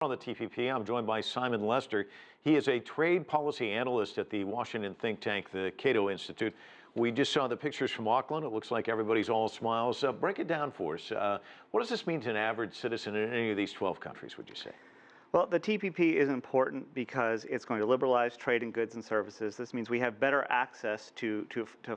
On the TPP, I'm joined by Simon Lester. He is a trade policy analyst at the Washington think tank, the Cato Institute. We just saw the pictures from Auckland. It looks like everybody's all smiles. Break it down for us. What does this mean to an average citizen in any of these 12 countries, would you say? Well, the TPP is important because it's going to liberalize trade in goods and services. This means we have better access to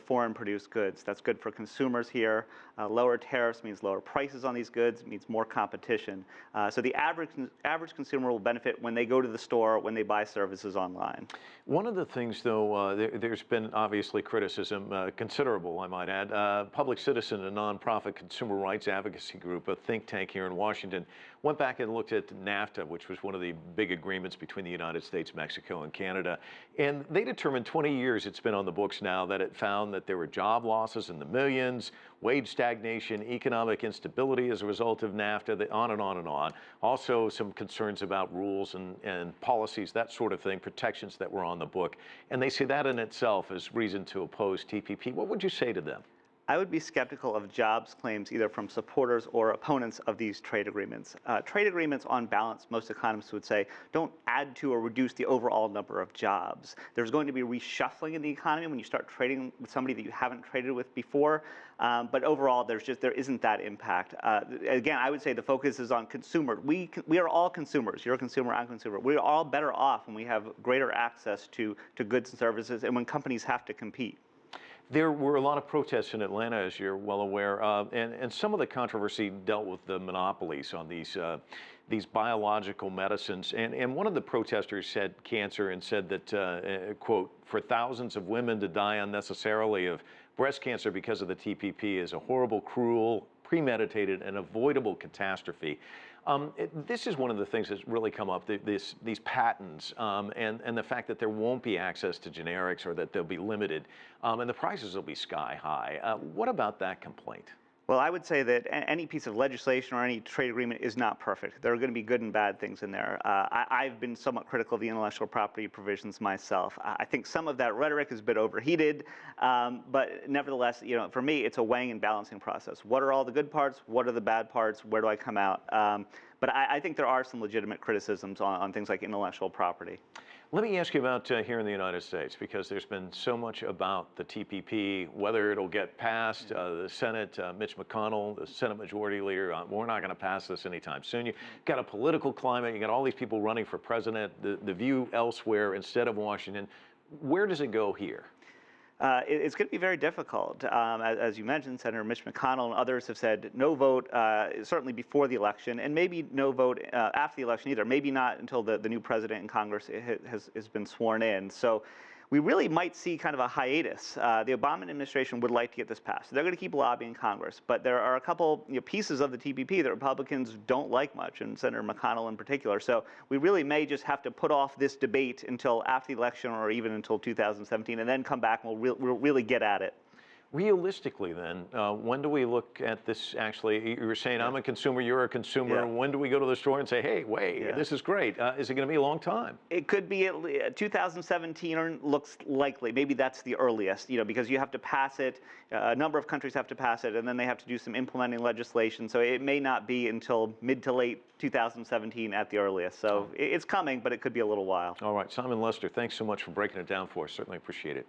foreign-produced goods. That's good for consumers here. Lower tariffs means lower prices on these goods, means more competition. So the average consumer will benefit when they go to the store, when they buy services online. One of the things, though, there's been obviously criticism, considerable, I might add. Public Citizen, a nonprofit consumer rights advocacy group, a think tank here in Washington, went back and looked at NAFTA, which was one of the big agreements between the United States, Mexico, and Canada. And they determined 20 years it's been on the books now that it found that there were job losses in the millions, wage stagnation, economic instability as a result of NAFTA, on and on and on. Also some concerns about rules and policies, that sort of thing, protections that were on the book. And they see that in itself as reason to oppose TPP. What would you say to them? I would be skeptical of jobs claims either from supporters or opponents of these trade agreements. Trade agreements, on balance, most economists would say, don't add to or reduce the overall number of jobs. There's going to be reshuffling in the economy when you start trading with somebody that you haven't traded with before. But overall, there isn't that impact. Again, I would say the focus is on consumer. We are all consumers. You're a consumer, I'm a consumer. We're all better off when we have greater access to goods and services and when companies have to compete. There were a lot of protests in Atlanta, as you're well aware, and some of the controversy dealt with the monopolies on these biological medicines. And one of the protesters said cancer and said that, quote, for thousands of women to die unnecessarily of breast cancer because of the TPP is a horrible, cruel, premeditated, and avoidable catastrophe. This is one of the things that's really come up, these patents and the fact that there won't be access to generics or that they'll be limited and the prices will be sky high. What about that complaint? Well, I would say that any piece of legislation or any trade agreement is not perfect. There are going to be good and bad things in there. I've been somewhat critical of the intellectual property provisions myself. I think some of that rhetoric is a bit overheated, but nevertheless, for me, it's a weighing and balancing process. What are all the good parts? What are the bad parts? Where do I come out? But I think there are some legitimate criticisms on things like intellectual property. Let me ask you about here in the United States, because there's been so much about the TPP, whether it'll get passed. The Senate, Mitch McConnell, the Senate Majority Leader, we're not going to pass this anytime soon. You've got a political climate. You got all these people running for president, the view elsewhere instead of Washington. Where does it go here? It's going to be very difficult. As you mentioned, Senator Mitch McConnell and others have said no vote, certainly before the election, and maybe no vote after the election either. Maybe not until the new president in Congress has been sworn in. So we really might see kind of a hiatus. The Obama administration would like to get this passed. They're going to keep lobbying Congress, but there are a couple pieces of the TPP that Republicans don't like much, and Senator McConnell in particular. So we really may just have to put off this debate until after the election or even until 2017, and then come back and we'll really get at it. Realistically, then, when do we look at this actually? You were saying, I'm a consumer, you're a consumer. Yeah. When do we go to the store and say, hey, wait, this is great? Is it going to be a long time? It could be 2017 or looks likely. Maybe that's the earliest, because you have to pass it. A number of countries have to pass it, and then they have to do some implementing legislation. So it may not be until mid to late 2017 at the earliest. So it's coming, but it could be a little while. All right. Simon Lester, thanks so much for breaking it down for us. Certainly appreciate it.